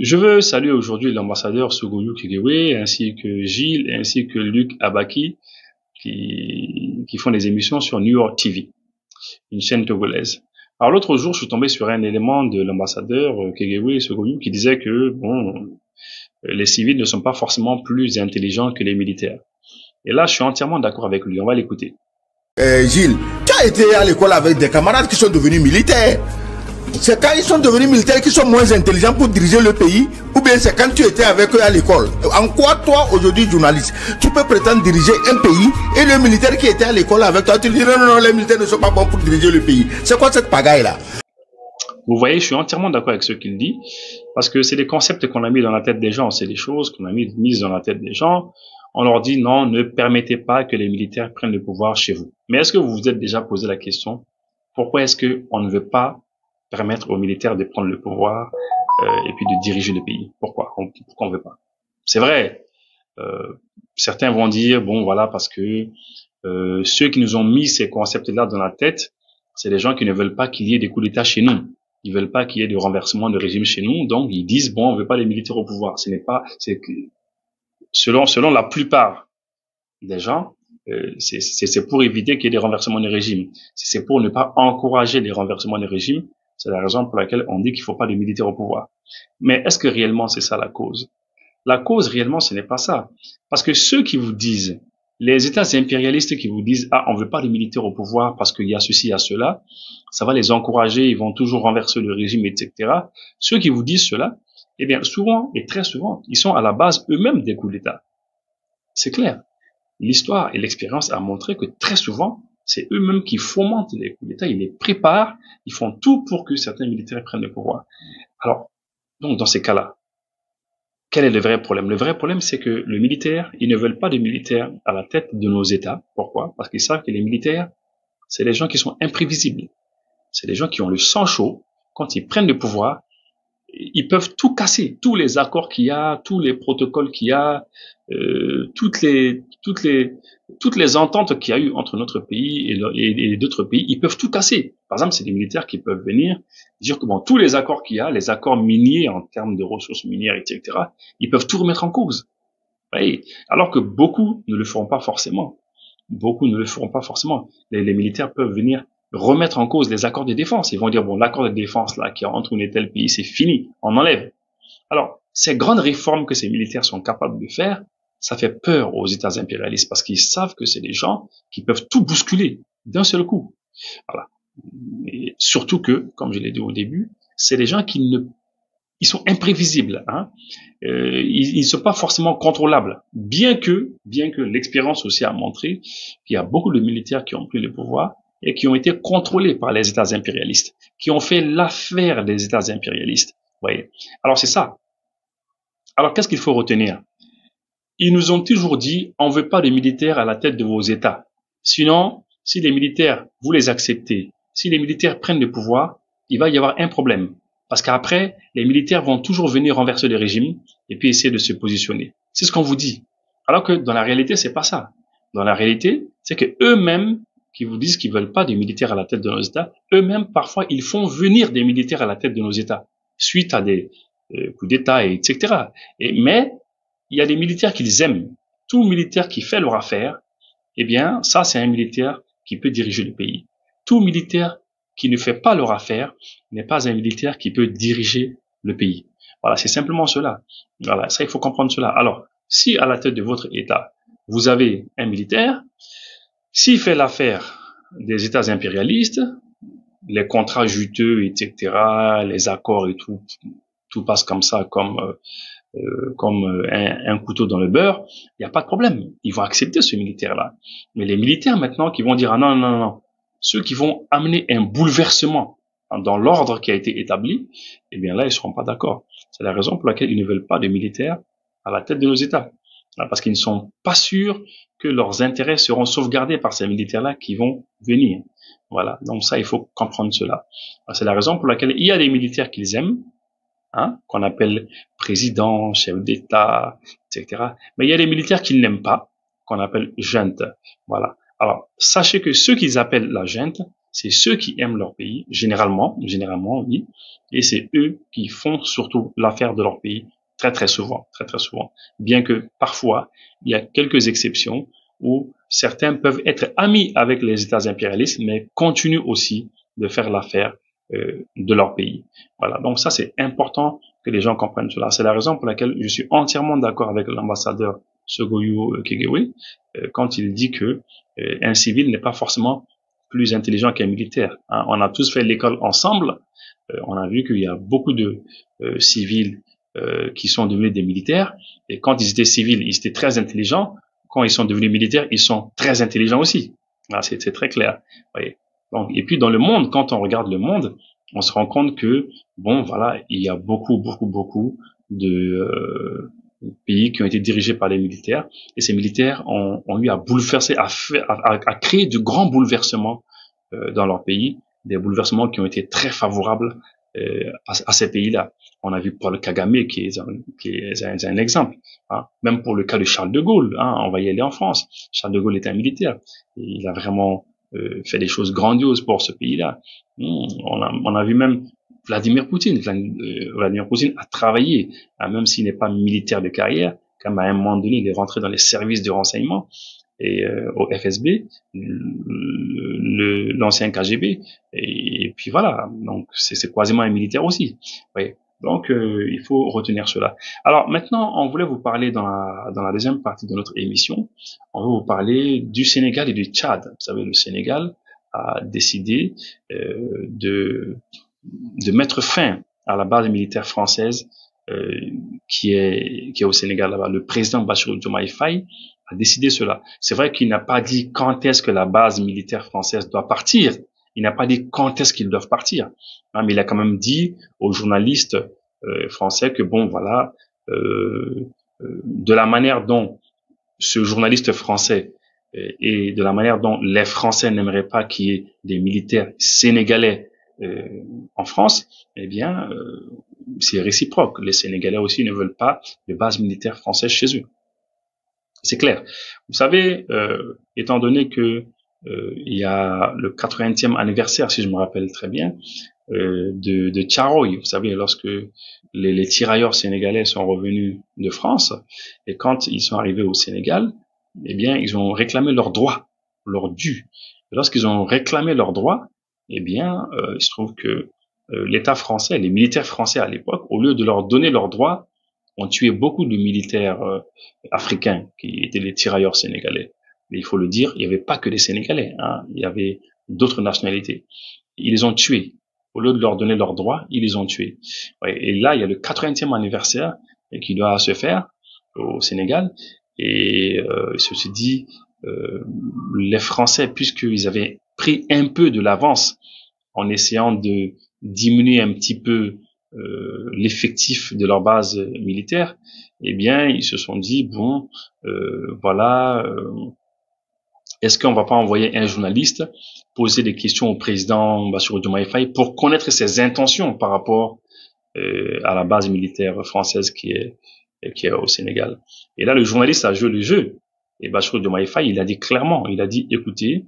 Je veux saluer aujourd'hui l'ambassadeur Sugoyou Kigewe, ainsi que Gilles, ainsi que Luc Abaki, qui font des émissions sur New York TV, une chaîne togolaise. Alors l'autre jour, je suis tombé sur un élément de l'ambassadeur Kigewe Sugoyou qui disait que bon, les civils ne sont pas forcément plus intelligents que les militaires. Et là, je suis entièrement d'accord avec lui. On va l'écouter. Gilles, tu as été à l'école avec des camarades qui sont devenus militaires. C'est quand ils sont devenus militaires qu'ils sont moins intelligents pour diriger le pays, ou bien c'est quand tu étais avec eux à l'école? En quoi toi, aujourd'hui, journaliste, tu peux prétendre diriger un pays et le militaire qui était à l'école avec toi, tu dis non, non, non, les militaires ne sont pas bons pour diriger le pays. C'est quoi cette pagaille-là? Vous voyez, je suis entièrement d'accord avec ce qu'il dit, parce que c'est des concepts qu'on a mis dans la tête des gens, c'est des choses qu'on a mises dans la tête des gens. On leur dit non, ne permettez pas que les militaires prennent le pouvoir chez vous. Mais est-ce que vous vous êtes déjà posé la question, pourquoi est-ce qu'on ne veut pas permettre aux militaires de prendre le pouvoir et puis de diriger le pays? Pourquoi on ne veut pas? C'est vrai, certains vont dire, bon voilà, parce que ceux qui nous ont mis ces concepts-là dans la tête, c'est des gens qui ne veulent pas qu'il y ait des coups d'État chez nous. Ils veulent pas qu'il y ait de renversement de régime chez nous, donc ils disent, bon, on veut pas les militaires au pouvoir. Ce n'est pas, c'est selon la plupart des gens, c'est pour éviter qu'il y ait des renversements de régime. C'est pour ne pas encourager les renversements de régime. C'est la raison pour laquelle on dit qu'il ne faut pas de militaires au pouvoir. Mais est-ce que réellement c'est ça la cause? La cause réellement ce n'est pas ça. Parce que ceux qui vous disent, les États impérialistes qui vous disent, ah, on veut pas de militaires au pouvoir parce qu'il y a ceci, il y a cela, ça va les encourager, ils vont toujours renverser le régime, etc. Ceux qui vous disent cela, eh bien, souvent et très souvent, ils sont à la base eux-mêmes des coups d'État. C'est clair. L'histoire et l'expérience a montré que très souvent, c'est eux-mêmes qui fomentent les coups d'État, ils les préparent, ils font tout pour que certains militaires prennent le pouvoir. Alors, donc dans ces cas-là, quel est le vrai problème? Le vrai problème, c'est que le militaire, ils ne veulent pas de militaires à la tête de nos États. Pourquoi? Parce qu'ils savent que les militaires, c'est des gens qui sont imprévisibles. C'est des gens qui ont le sang chaud. Quand ils prennent le pouvoir, ils peuvent tout casser, tous les accords qu'il y a, tous les protocoles qu'il y a, toutes les ententes qu'il y a eu entre notre pays et d'autres pays, ils peuvent tout casser. Par exemple, c'est des militaires qui peuvent venir dire que bon, tous les accords qu'il y a, les accords miniers en termes de ressources minières, etc., ils peuvent tout remettre en cause. Oui. Alors que beaucoup ne le feront pas forcément. Beaucoup ne le feront pas forcément. Les militaires peuvent venir remettre en cause les accords de défense. Ils vont dire, bon, l'accord de défense là qui est entre un tel pays, c'est fini, on enlève. Alors, ces grandes réformes que ces militaires sont capables de faire, ça fait peur aux États impérialistes parce qu'ils savent que c'est des gens qui peuvent tout bousculer d'un seul coup. Voilà. Et surtout que, comme je l'ai dit au début, c'est des gens ils sont imprévisibles, hein. Ils ne sont pas forcément contrôlables, bien que l'expérience aussi a montré qu'il y a beaucoup de militaires qui ont pris le pouvoir et qui ont été contrôlés par les États impérialistes, qui ont fait l'affaire des États impérialistes. Vous voyez. Alors c'est ça. Alors qu'est-ce qu'il faut retenir? Ils nous ont toujours dit, on ne veut pas de militaires à la tête de vos États. Sinon, si les militaires, vous les acceptez, si les militaires prennent le pouvoir, il va y avoir un problème. Parce qu'après, les militaires vont toujours venir renverser le régime et puis essayer de se positionner. C'est ce qu'on vous dit. Alors que dans la réalité, c'est pas ça. Dans la réalité, c'est que eux-mêmes, qui vous disent qu'ils veulent pas des militaires à la tête de nos États, eux-mêmes, parfois, ils font venir des militaires à la tête de nos États, suite à des coups d'État, etc. Mais, il y a des militaires qu'ils aiment. Tout militaire qui fait leur affaire, eh bien, ça, c'est un militaire qui peut diriger le pays. Tout militaire qui ne fait pas leur affaire n'est pas un militaire qui peut diriger le pays. Voilà, c'est simplement cela. Voilà, ça, il faut comprendre cela. Alors, si à la tête de votre État, vous avez un militaire, s'il fait l'affaire des États impérialistes, les contrats juteux, etc., les accords et tout passe comme ça, comme un couteau dans le beurre, il n'y a pas de problème. Ils vont accepter ce militaire-là. Mais les militaires maintenant qui vont dire, ah non, non, non, ceux qui vont amener un bouleversement dans l'ordre qui a été établi, eh bien là, ils ne seront pas d'accord. C'est la raison pour laquelle ils ne veulent pas de militaires à la tête de nos États. Parce qu'ils ne sont pas sûrs que leurs intérêts seront sauvegardés par ces militaires-là qui vont venir. Voilà. Donc ça, il faut comprendre cela. C'est la raison pour laquelle il y a des militaires qu'ils aiment, hein, qu'on appelle président, chef d'État, etc. Mais il y a des militaires qu'ils n'aiment pas, qu'on appelle junte. Voilà. Alors, sachez que ceux qu'ils appellent la junte, c'est ceux qui aiment leur pays, généralement, oui, et c'est eux qui font surtout l'affaire de leur pays très souvent. Bien que parfois, il y a quelques exceptions où certains peuvent être amis avec les États impérialistes, mais continuent aussi de faire l'affaire de leur pays. Voilà, donc ça c'est important que les gens comprennent cela. C'est la raison pour laquelle je suis entièrement d'accord avec l'ambassadeur Sogoyou Kegewe quand il dit que un civil n'est pas forcément plus intelligent qu'un militaire. Hein. On a tous fait l'école ensemble. On a vu qu'il y a beaucoup de civils qui sont devenus des militaires. Et quand ils étaient civils, ils étaient très intelligents. Quand ils sont devenus militaires, ils sont très intelligents aussi. Ah, c'est très clair. Oui. Donc, et puis dans le monde, quand on regarde le monde, on se rend compte que bon, voilà, il y a beaucoup de pays qui ont été dirigés par les militaires, et ces militaires ont eu à bouleverser, à créer de grands bouleversements dans leur pays, des bouleversements qui ont été très favorables à ces pays-là. On a vu Paul Kagame qui est un exemple. Hein. Même pour le cas de Charles de Gaulle, hein, on va y aller en France. Charles de Gaulle était un militaire. Et il a vraiment fait des choses grandioses pour ce pays-là. On a vu même Vladimir Poutine. Vladimir Poutine a travaillé, hein, même s'il n'est pas militaire de carrière, comme à un moment donné, il est rentré dans les services de renseignement et au FSB, l'ancien KGB, et puis voilà. Donc c'est quasiment un militaire aussi. Oui. Donc il faut retenir cela. Alors maintenant, on voulait vous parler dans la deuxième partie de notre émission, on veut vous parler du Sénégal et du Tchad. Vous savez, le Sénégal a décidé de mettre fin à la base militaire française qui est au Sénégal là-bas. Le président Bassirou Diomaye Faye a décidé cela. C'est vrai qu'il n'a pas dit quand est-ce que la base militaire française doit partir. Il n'a pas dit quand est-ce qu'ils doivent partir. Hein, mais il a quand même dit aux journalistes français que bon, voilà, de la manière dont ce journaliste français et de la manière dont les Français n'aimeraient pas qu'il y ait des militaires sénégalais en France, eh bien, c'est réciproque. Les Sénégalais aussi ne veulent pas de base militaire française chez eux. C'est clair. Vous savez, étant donné que il y a le 80e anniversaire, si je me rappelle très bien, de Tcharoy. Vous savez, lorsque les tirailleurs sénégalais sont revenus de France, et quand ils sont arrivés au Sénégal, eh bien, ils ont réclamé leurs droits, leurs dus. Et lorsqu'ils ont réclamé leurs droits, eh bien, il se trouve que l'État français, les militaires français à l'époque, au lieu de leur donner leurs droits, ont tué beaucoup de militaires africains qui étaient les tirailleurs sénégalais. Mais il faut le dire, il n'y avait pas que des Sénégalais, hein, il y avait d'autres nationalités. Ils les ont tués. Au lieu de leur donner leurs droits, ils les ont tués. Ouais, et là, il y a le 80e anniversaire qui doit se faire au Sénégal. Et ceci dit, les Français, puisqu'ils avaient pris un peu de l'avance en essayant de diminuer un petit peu l'effectif de leur base militaire, eh bien, ils se sont dit, bon, voilà, est-ce qu'on va pas envoyer un journaliste poser des questions au président Bassirou Diomaye Faye pour connaître ses intentions par rapport à la base militaire française qui est au Sénégal. Et là, le journaliste a joué le jeu. Et Bassirou Diomaye Faye, il a dit clairement, il a dit, écoutez,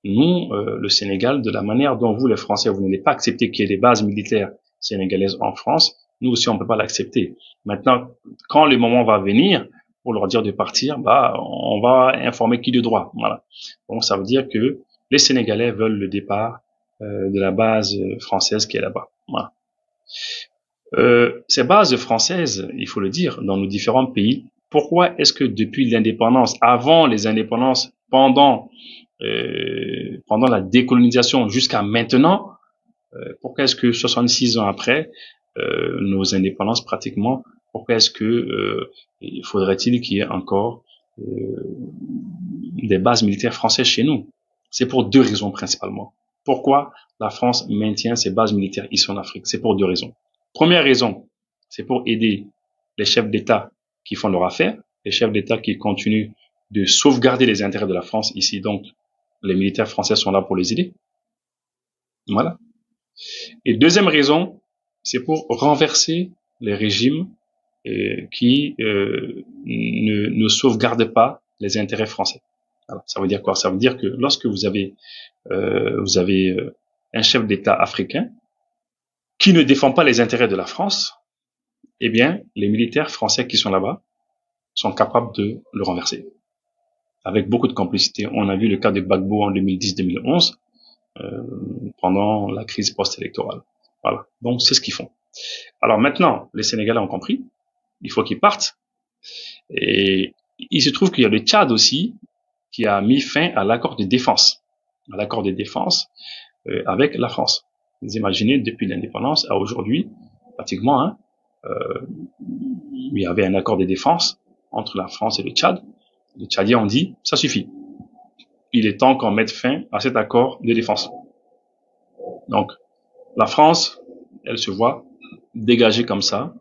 nous, le Sénégal, de la manière dont vous, les Français, vous n'allez pas accepter qu'il y ait des bases militaires sénégalaises en France, nous aussi, on ne peut pas l'accepter. Maintenant, quand le moment va venir pour leur dire de partir, bah, on va informer qui de droit. Voilà. Donc, ça veut dire que les Sénégalais veulent le départ de la base française qui est là-bas. Voilà. Ces bases françaises, il faut le dire, dans nos différents pays, pourquoi est-ce que depuis l'indépendance, avant les indépendances, pendant la décolonisation jusqu'à maintenant, pourquoi est-ce que 66 ans après nos indépendances pratiquement, pourquoi est-ce que faudrait-il qu'il y ait encore des bases militaires françaises chez nous? C'est pour deux raisons principalement. Pourquoi la France maintient ses bases militaires ici en Afrique? C'est pour deux raisons. Première raison, c'est pour aider les chefs d'État qui font leur affaire, les chefs d'État qui continuent de sauvegarder les intérêts de la France ici. Donc, les militaires français sont là pour les aider. Voilà. Et deuxième raison, c'est pour renverser les régimes qui ne sauvegardent pas les intérêts français. Alors, ça veut dire quoi? Ça veut dire que lorsque vous avez un chef d'État africain qui ne défend pas les intérêts de la France, eh bien, les militaires français qui sont là-bas sont capables de le renverser. Avec beaucoup de complicité. On a vu le cas de Gbagbo en 2010-2011, pendant la crise post-électorale. Voilà. Donc, c'est ce qu'ils font. Alors maintenant, les Sénégalais ont compris. Il faut qu'ils partent. Et il se trouve qu'il y a le Tchad aussi qui a mis fin à l'accord de défense. À l'accord de défense avec la France. Vous imaginez, depuis l'indépendance à aujourd'hui, pratiquement, il y avait un accord de défense entre la France et le Tchad. Les Tchadiens ont dit, ça suffit. Il est temps qu'on mette fin à cet accord de défense. Donc, la France, elle se voit dégagée comme ça,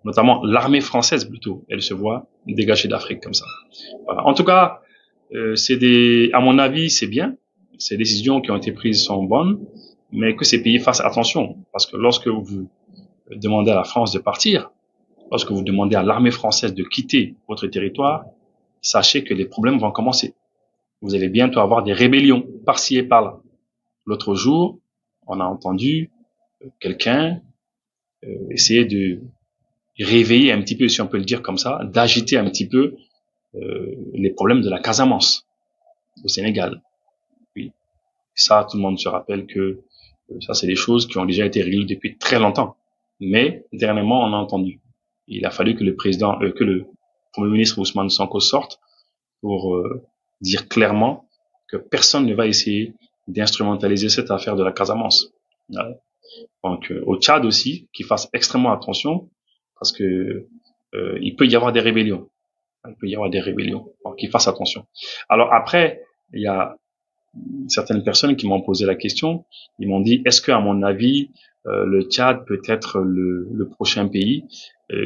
notamment l'armée française plutôt, elle se voit dégagée d'Afrique comme ça. Voilà. En tout cas, à mon avis, c'est bien. Ces décisions qui ont été prises sont bonnes, mais que ces pays fassent attention, parce que lorsque vous demandez à la France de partir, lorsque vous demandez à l'armée française de quitter votre territoire, sachez que les problèmes vont commencer. Vous allez bientôt avoir des rébellions par-ci et par-là. L'autre jour, on a entendu quelqu'un essayer de réveiller un petit peu, si on peut le dire comme ça, d'agiter un petit peu les problèmes de la Casamance au Sénégal. Oui, ça, tout le monde se rappelle que ça, c'est des choses qui ont déjà été réglées depuis très longtemps. Mais dernièrement, on a entendu. Il a fallu que le Premier ministre Ousmane Sonko sorte pour dire clairement que personne ne va essayer d'instrumentaliser cette affaire de la Casamance. Donc, au Tchad aussi, qu'ils fassent extrêmement attention, parce que il peut y avoir des rébellions. Il peut y avoir des rébellions. Donc, qu'ils fassent attention. Alors après, il y a certaines personnes qui m'ont posé la question. Ils m'ont dit, est-ce que, à mon avis, le Tchad peut être le prochain pays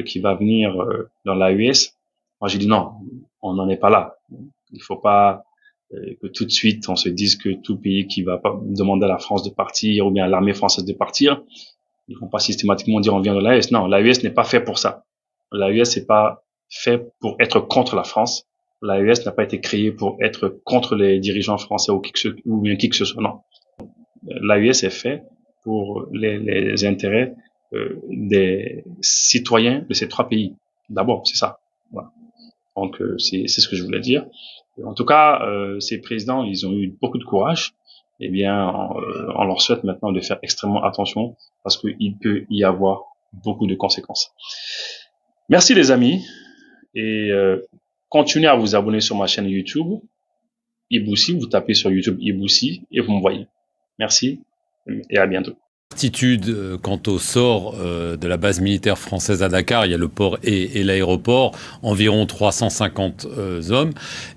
qui va venir dans l'AES? Moi, j'ai dit non, on n'en est pas là. Il faut pas que tout de suite on se dise que tout pays qui va pas demander à la France de partir ou bien à l'armée française de partir, ils vont pas systématiquement dire on vient de l'AES. Non, l'AES n'est pas fait pour ça. L'AES n'est pas fait pour être contre la France. L'AES n'a pas été créé pour être contre les dirigeants français ou bien qui que ce soit. Non. L'AES est fait pour les intérêts des citoyens de ces trois pays. D'abord, c'est ça. Voilà. Donc, c'est ce que je voulais dire. En tout cas, ces présidents, ils ont eu beaucoup de courage. Eh bien, on leur souhaite maintenant de faire extrêmement attention parce qu'il peut y avoir beaucoup de conséquences. Merci les amis et continuez à vous abonner sur ma chaîne YouTube Iboussi. Vous tapez sur YouTube Iboussi et vous me voyez. Merci et à bientôt. Certitude quant au sort de la base militaire française à Dakar, il y a le port et l'aéroport, environ 350 hommes,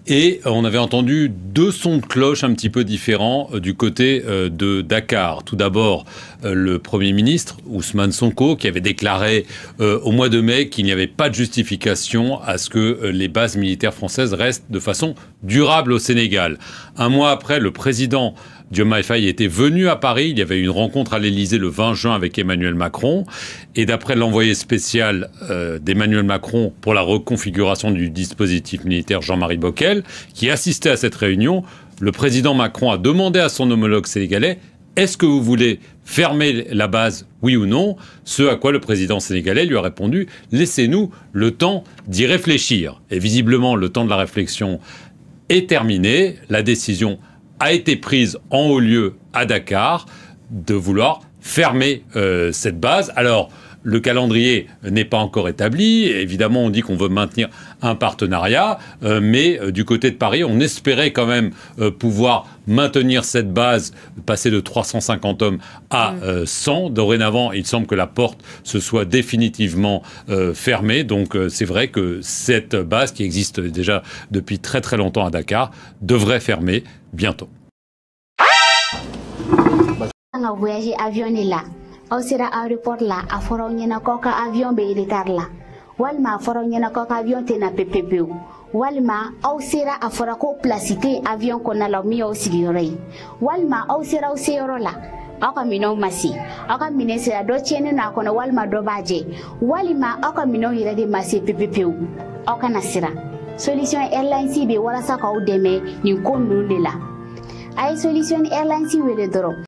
et on avait entendu deux sons de cloche un petit peu différents du côté de Dakar. Tout d'abord, le Premier ministre, Ousmane Sonko, qui avait déclaré au mois de mai qu'il n'y avait pas de justification à ce que les bases militaires françaises restent de façon durable au Sénégal. Un mois après, le président Diomaye Faye était venu à Paris. Il y avait eu une rencontre à l'Élysée le 20 juin avec Emmanuel Macron. Et d'après l'envoyé spécial d'Emmanuel Macron pour la reconfiguration du dispositif militaire, Jean-Marie Bockel, qui assistait à cette réunion, le président Macron a demandé à son homologue sénégalais « Est-ce que vous voulez fermer la base, oui ou non ?» Ce à quoi le président sénégalais lui a répondu « Laissez-nous le temps d'y réfléchir ». Et visiblement, le temps de la réflexion est terminé. La décision a été prise en haut lieu à Dakar de vouloir fermer cette base. Alors, le calendrier n'est pas encore établi. Évidemment, on dit qu'on veut maintenir un partenariat, mais du côté de Paris, on espérait quand même pouvoir maintenir cette base, passer de 350 hommes à 100. Dorénavant, il semble que la porte se soit définitivement fermée. Donc, c'est vrai que cette base, qui existe déjà depuis très très longtemps à Dakar, devrait fermer bientôt. Aw sera aéroport la a fɔra ɲɛna k'aw ka avion bɛ retard la walima a fɔra ɲɛna k'aw ka avion tɛna pepepewu walima aw sera a fɔra ko place tɛ avion kɔnɔna la min y'aw sigiyɔrɔ ye walima aw sera aw seyɔrɔ la aw ka minɛnw ma se aw ka minɛn sera dɔ tiɲɛnen n'a kɔnɔ walima dɔ b'a jɛ walima aw ka minɛnw yɛrɛ de ma se pepepewu aw kana siran Solution Airlines be walasa k'aw dɛmɛ nin ko ninnu de la. A ye Solution Airlines wele dɔrɔn